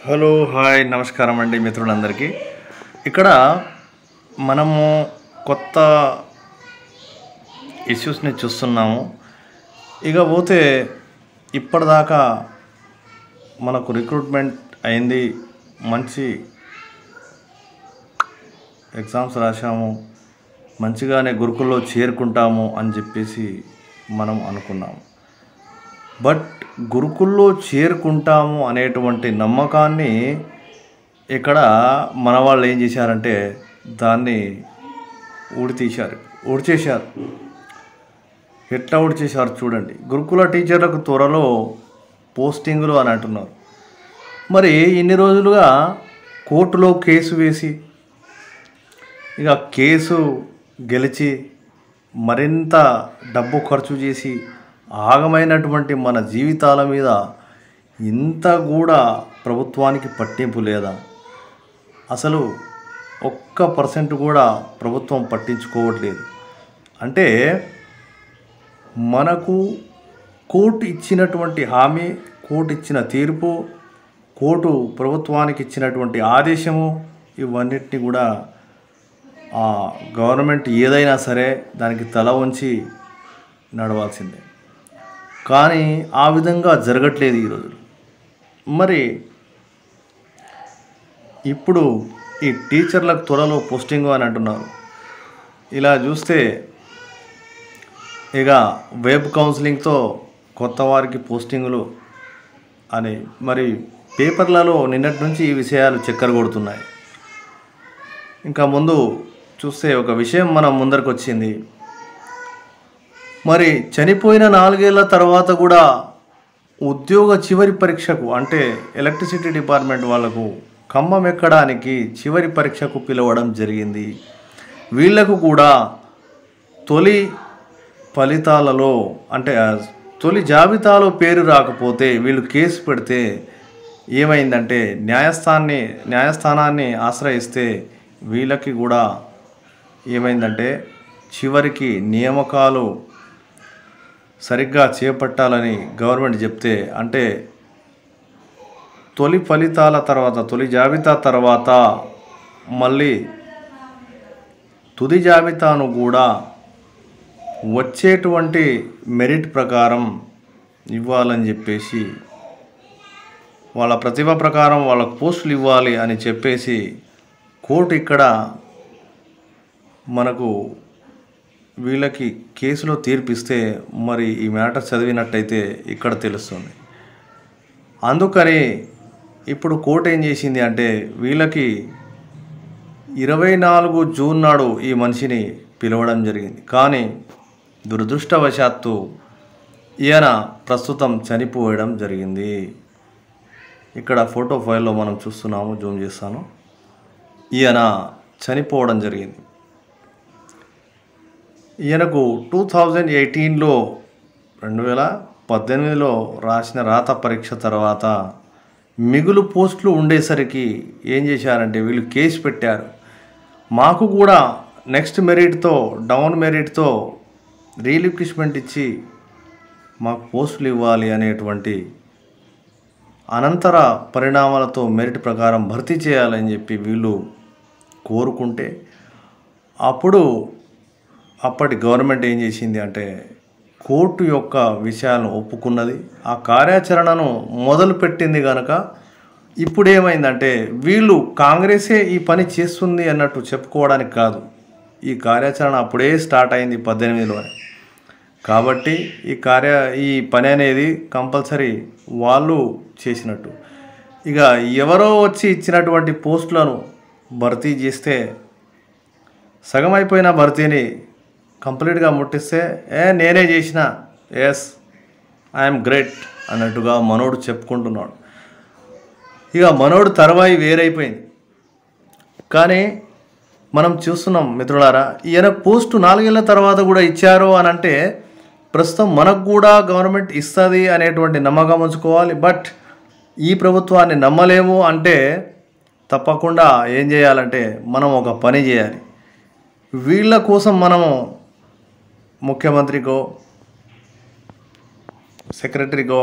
Hello hi నమస్కారం అండి మిత్రులందరికీ. ఇక్కడ మనము కొత్త ఇష్యూస్ని చూస్తున్నాము. ఇక పోతే ఇప్పటిదాకా మనకు రిక్రూట్మెంట్ అయింది, మంచి ఎగ్జామ్స్ రాసాము, మంచిగానే గురుకుల్లో చేరుకుంటాము అని చెప్పేసి మనం అనుకున్నాము. బట్ గురుకుల్లో చేరుకుంటాము అనేటువంటి నమ్మకాన్ని ఇక్కడ మన వాళ్ళు ఏం చేశారంటే దాన్ని ఊడ్చేశారు. ఎట్లా ఊడ్చేశారు చూడండి. గురుకుల టీచర్లకు త్వరలో పోస్టింగులు అని అంటున్నారు. మరి ఇన్ని రోజులుగా కోర్టులో కేసు వేసి ఇక కేసు గెలిచి మరింత డబ్బు ఖర్చు చేసి ఆగమైనటువంటి మన జీవితాల మీద ఇంత కూడా ప్రభుత్వానికి పట్టింపు లేదా? అసలు 1% కూడా ప్రభుత్వం పట్టించుకోవట్లేదు. అంటే మనకు కోర్టు ఇచ్చినటువంటి హామీ, కోర్టు ఇచ్చిన తీర్పు, కోర్టు ప్రభుత్వానికి ఇచ్చినటువంటి ఆదేశము, ఇవన్నిటిని కూడా గవర్నమెంట్ ఏదైనా సరే దానికి తల వంచి నడవాల్సిందే. కానీ ఆ విధంగా జరగట్లేదు ఈరోజు. మరి ఇప్పుడు ఈ టీచర్లకు త్వరలో పోస్టింగ్ అని అంటున్నారు. ఇలా చూస్తే ఇక వెబ్ కౌన్సిలింగ్తో కొత్త వారికి పోస్టింగులు అని మరి పేపర్లలో నిన్నటి నుంచి ఈ విషయాలు చక్కర కొడుతున్నాయి. ఇంకా ముందు చూస్తే ఒక విషయం మనం ముందరకు వచ్చింది. మరి చనిపోయిన 4 ఏళ్ల తర్వాత కూడా ఉద్యోగ చివరి పరీక్షకు, అంటే ఎలక్ట్రిసిటీ డిపార్ట్మెంట్ వాళ్ళకు ఖమ్మం ఎక్కడానికి చివరి పరీక్షకు పిలవడం జరిగింది. వీళ్లకు కూడా తొలి ఫలితాలలో అంటే తొలి జాబితాలో పేరు రాకపోతే వీళ్ళు కేసు పెడితే ఏమైందంటే న్యాయస్థానాన్ని ఆశ్రయిస్తే వీళ్ళకి కూడా ఏమైందంటే చివరికి నియామకాలు సరిగ్గా చేపట్టాలని గవర్నమెంట్ చెప్తే, అంటే తొలి ఫలితాల తర్వాత తొలి జాబితా తర్వాత మళ్ళీ తుది జాబితాను కూడా వచ్చేటువంటి మెరిట్ ప్రకారం ఇవ్వాలని చెప్పేసి, వాళ్ళ ప్రతిభ ప్రకారం వాళ్ళకు పోస్టులు ఇవ్వాలి అని చెప్పేసి కోర్టు ఇక్కడ మనకు వీళ్ళకి కేసులో తీర్పిస్తే మరి ఈ మ్యాటర్ చదివినట్టయితే ఇక్కడ తెలుస్తుంది. అందుకని ఇప్పుడు కోర్టు ఏం చేసింది అంటే వీళ్ళకి 24 జూన్ నాడు ఈ మనిషిని పిలవడం జరిగింది. కానీ దురదృష్టవశాత్తు ఈయన ప్రస్తుతం చనిపోవడం జరిగింది. ఇక్కడ ఫోటో ఫైల్లో మనం చూస్తున్నాము, జూమ్ చేస్తాను. ఈయన చనిపోవడం జరిగింది. ఈయనకు 2018లో 2018లో రాసిన రాత పరీక్ష తర్వాత మిగులు పోస్టులు ఉండేసరికి ఏం చేశారంటే వీళ్ళు కేసు పెట్టారు. మాకు కూడా నెక్స్ట్ మెరిట్తో డౌన్ మెరిట్తో రీలిక్విష్మెంట్ ఇచ్చి మాకు పోస్టులు ఇవ్వాలి అనేటువంటి అనంతర పరిణామాలతో మెరిట్ ప్రకారం భర్తీ చేయాలని చెప్పి వీళ్ళు కోరుకుంటే అప్పటి గవర్నమెంట్ ఏం చేసింది అంటే కోర్టు యొక్క విషయాలను ఒప్పుకున్నది, ఆ కార్యాచరణను మొదలుపెట్టింది. కనుక ఇప్పుడు ఏమైందంటే వీళ్ళు కాంగ్రెసే ఈ పని చేస్తుంది అన్నట్టు చెప్పుకోవడానికి కాదు, ఈ కార్యాచరణ అప్పుడే స్టార్ట్ అయింది 18లోనే. కాబట్టి ఈ పని అనేది కంపల్సరీ వాళ్ళు చేసినట్టు. ఇక ఎవరో వచ్చి ఇచ్చినటువంటి పోస్టులను భర్తీ చేస్తే సగం అయిపోయిన భర్తీని కంప్లీట్గా ముట్టిస్తే నేనే చేసిన, ఎస్ ఐఎమ్ గ్రేట్ అన్నట్టుగా మనోడు చెప్పుకుంటున్నాడు. ఇక మనోడు తర్వాయి వేరైపోయింది. కానీ మనం చూస్తున్నాం మిత్రులారా, ఈయన పోస్టు 4 ఏళ్ల తర్వాత కూడా ఇచ్చారు అని అంటే ప్రస్తుతం మనకు కూడా గవర్నమెంట్ ఇస్తుంది అనేటువంటి నమ్మకం ఉంచుకోవాలి. బట్ ఈ ప్రభుత్వాన్ని నమ్మలేము అంటే తప్పకుండా ఏం చేయాలంటే మనం ఒక పని చేయాలి. వీళ్ళ కోసం మనము ముఖ్యమంత్రికో, సెక్రటరీకో,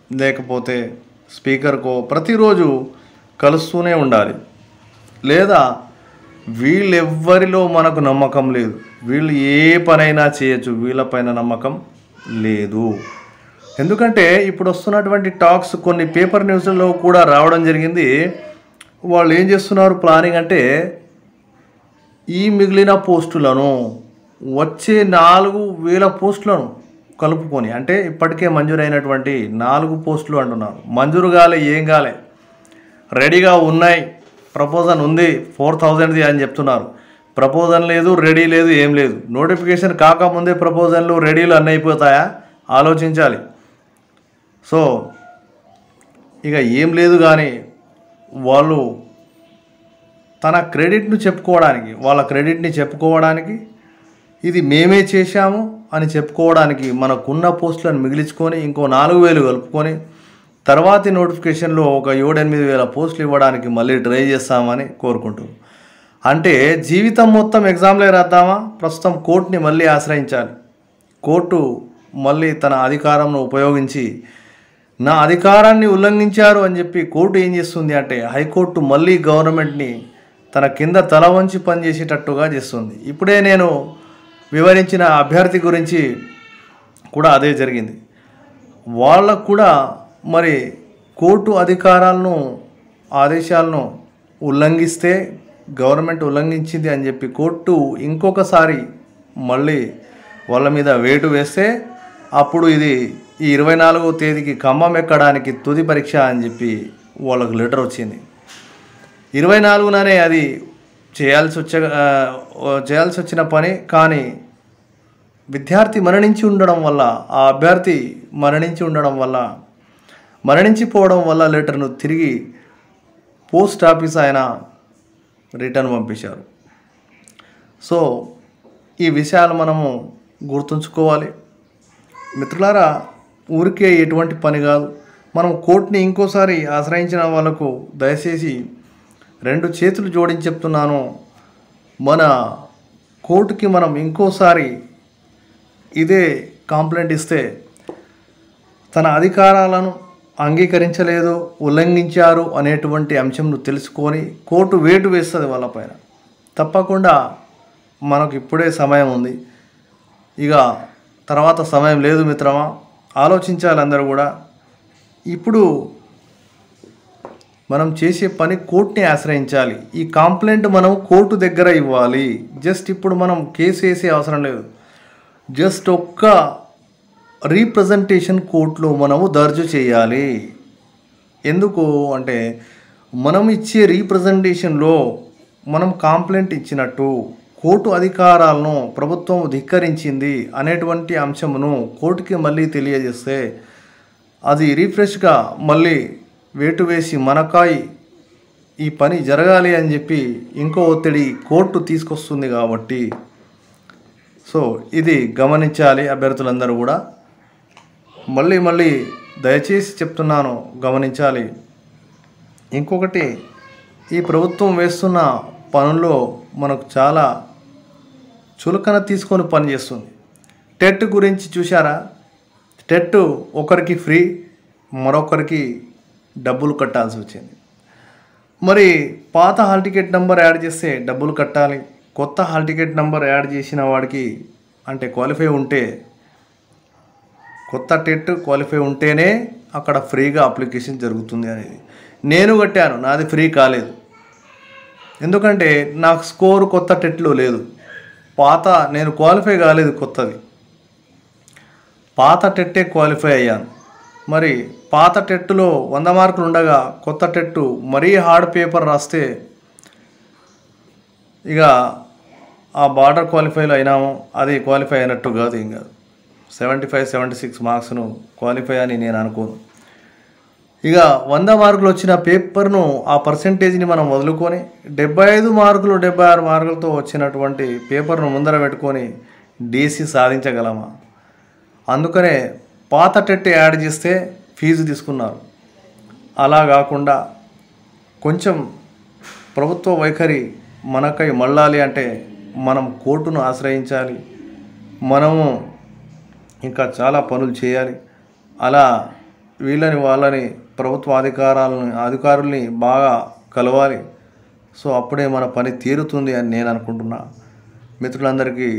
లేకపోతే స్పీకర్కో ప్రతిరోజు కలుస్తూనే ఉండాలి. లేదా వీళ్ళెవ్వరిలో మనకు నమ్మకం లేదు, వీళ్ళు ఏ పనైనా చేయొచ్చు, వీళ్ళపైన నమ్మకం లేదు. ఎందుకంటే ఇప్పుడు వస్తున్నటువంటి టాక్స్ కొన్ని పేపర్ న్యూస్లలో కూడా రావడం జరిగింది. వాళ్ళు ఏం చేస్తున్నారు ప్లానింగ్ అంటే, ఈ మిగిలిన పోస్టులను వచ్చే 4,000 పోస్టులను కలుపుకొని, అంటే ఇప్పటికే మంజూరైనటువంటి 4 పోస్టులు అంటున్నారు, మంజూరు కాలే, ఏం కాలే, రెడీగా ఉన్నాయి, ప్రపోజల్ ఉంది 4,000ది అని చెప్తున్నారు. ప్రపోజల్ లేదు, రెడీ లేదు, ఏం లేదు. నోటిఫికేషన్ కాకముందే ప్రపోజల్లు రెడీలు అన్నీ అయిపోతాయా? ఆలోచించాలి. సో ఇక ఏం లేదు, కానీ వాళ్ళు తన క్రెడిట్ను చెప్పుకోవడానికి, వాళ్ళ క్రెడిట్ని చెప్పుకోవడానికి, ఇది మేమే చేశాము అని చెప్పుకోవడానికి మనకున్న పోస్టులను మిగిలించుకొని ఇంకో 4,000 కలుపుకొని తర్వాతి నోటిఫికేషన్లో ఒక 7,000-8,000 పోస్టులు ఇవ్వడానికి మళ్ళీ ట్రై చేస్తామని కోరుకుంటున్నాం. అంటే జీవితం మొత్తం ఎగ్జామ్లే రాద్దామా? ప్రస్తుతం కోర్టుని మళ్ళీ ఆశ్రయించాలి. కోర్టు మళ్ళీ తన అధికారంను ఉపయోగించి నా అధికారాన్ని ఉల్లంఘించారు అని చెప్పి కోర్టు ఏం చేస్తుంది అంటే, హైకోర్టు మళ్ళీ గవర్నమెంట్ని తన కింద తల వంచి పనిచేసేటట్టుగా చేస్తుంది. ఇప్పుడే నేను వివరించిన అభ్యర్థి గురించి కూడా అదే జరిగింది. వాళ్ళకు కూడా మరి కోర్టు అధికారాలను, ఆదేశాలను ఉల్లంఘిస్తే, గవర్నమెంట్ ఉల్లంఘించింది అని చెప్పి కోర్టు ఇంకొకసారి మళ్ళీ వాళ్ళ మీద వేటు వేస్తే, అప్పుడు ఇది ఈ 24వ తేదీకి ఖమ్మం ఎక్కడానికి తుది పరీక్ష అని చెప్పి వాళ్ళకు లెటర్ వచ్చింది. 24ననే అది చేయాల్సి వచ్చిన పని, కానీ విద్యార్థి మరణించి ఉండడం వల్ల, ఆ అభ్యర్థి మరణించిపోవడం వల్ల లెటర్ను తిరిగి పోస్ట్ ఆఫీస్ ఆయన రిటర్న్ పంపించారు. సో ఈ విషయాలు మనము గుర్తుంచుకోవాలి మిత్రులారా. ఊరికే ఎటువంటి పని కాదు. మనం కోర్టుని ఇంకోసారి ఆశ్రయించిన వాళ్ళకు దయచేసి 2 చేతులు జోడించి చెప్తున్నాను, మన కోర్టుకి మనం ఇంకోసారి ఇదే కంప్లైంట్ ఇస్తే, తన అధికారాలను అంగీకరించలేదు, ఉల్లంఘించారు అనేటువంటి అంశంను తెలుసుకొని కోర్టు వేటు వేస్తుంది వాళ్ళపైన. తప్పకుండా మనకు ఇప్పుడే సమయం ఉంది, ఇక తర్వాత సమయం లేదు మిత్రమా. ఆలోచించాలి అందరూ కూడా. ఇప్పుడు మనం చేసే పని కోర్టుని ఆశ్రయించాలి. ఈ కంప్లైంట్ మనం కోర్టు దగ్గర ఇవ్వాలి. జస్ట్ ఇప్పుడు మనం కేసు వేసే అవసరం లేదు. జస్ట్ ఒక్క రీప్రజెంటేషన్ కోర్టులో మనము దర్జు చేయాలి. ఎందుకు అంటే, మనం ఇచ్చే రీప్రజెంటేషన్లో మనం కంప్లైంట్ ఇచ్చినట్టు, కోర్టు అధికారాలను ప్రభుత్వం ధిక్కరించింది అనేటువంటి అంశమును కోర్టుకి మళ్ళీ తెలియజేస్తే, అది రీఫ్రెష్గా మళ్ళీ వేటు వేసి మనకాయి ఈ పని జరగాలి అని చెప్పి ఇంకో ఒత్తిడి కోర్టు తీసుకొస్తుంది. కాబట్టి సో ఇది గమనించాలి అభ్యర్థులందరూ కూడా. మళ్ళీ దయచేసి చెప్తున్నాను, గమనించాలి. ఇంకొకటి, ఈ ప్రభుత్వం వేస్తున్న పనుల్లో మనకు చాలా చులకన తీసుకొని పనిచేస్తుంది. టెట్ గురించి చూశారా? టెట్ ఒకరికి ఫ్రీ, మరొకరికి డబ్బులు కట్టాల్సి వచ్చింది. మరి పాత హాల్ టికెట్ నెంబర్ యాడ్ చేస్తే డబ్బులు కట్టాలి, కొత్త హాల్ టికెట్ నెంబర్ యాడ్ చేసిన వాడికి అంటే క్వాలిఫై ఉంటే, కొత్త టెట్ క్వాలిఫై ఉంటేనే అక్కడ ఫ్రీగా అప్లికేషన్ జరుగుతుంది అనేది. నేను కట్టాను, నాది ఫ్రీ కాలేదు. ఎందుకంటే నాకు స్కోర్ కొత్త టెట్లో లేదు. నేను క్వాలిఫై కాలేదు, కొత్తది పాత టెట్టే క్వాలిఫై అయ్యాను. మరి పాత టెట్లో 100 మార్కులు ఉండగా కొత్త టెట్టు మరీ హార్డ్ పేపర్ రాస్తే ఇక ఆ బార్డర్ క్వాలిఫైలో అయినాము, అది క్వాలిఫై అయినట్టు కాదు. ఇంకా 75-76 మార్క్స్ను క్వాలిఫై అని నేను అనుకోను. ఇక 100 మార్కులు వచ్చిన పేపర్ను, ఆ పర్సెంటేజ్ని మనం వదులుకొని 75 మార్కులు 76 మార్కులతో వచ్చినటువంటి పేపర్ను ముందర పెట్టుకొని డీసీ సాధించగలమా? అందుకనే పాత టెట్ యాడ్ చేస్తే ఫీజు తీసుకున్నారు. అలా కాకుండా కొంచెం ప్రభుత్వ వైఖరి మనకై మళ్ళాలి అంటే మనం కోర్టును ఆశ్రయించాలి. మనము ఇంకా చాలా పనులు చేయాలి. అలా వీళ్ళని వాళ్ళని ప్రభుత్వ అధికారుల్ని బాగా కలవాలి. సో అప్పుడే మన పని తీరుతుంది అని నేను అనుకుంటున్నా. మిత్రులందరికీ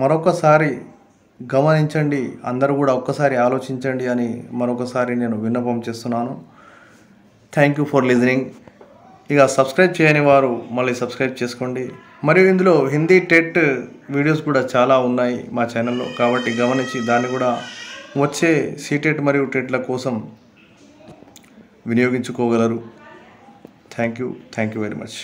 మరొకసారి గమనించండి, అందరూ కూడా ఒక్కసారి ఆలోచించండి అని మరొకసారి నేను విన్నపం చేస్తున్నాను. Thank you for listening. ఇక సబ్స్క్రైబ్ చేయని వారు మళ్ళీ సబ్స్క్రైబ్ చేసుకోండి. మరియు ఇందులో హిందీ టెట్ వీడియోస్ కూడా చాలా ఉన్నాయి మా ఛానల్లో, కాబట్టి గమనించి దాన్ని కూడా వచ్చే సీటెట్ మరియు టెట్ల కోసం వినియోగించుకోగలరు. Thank you very much.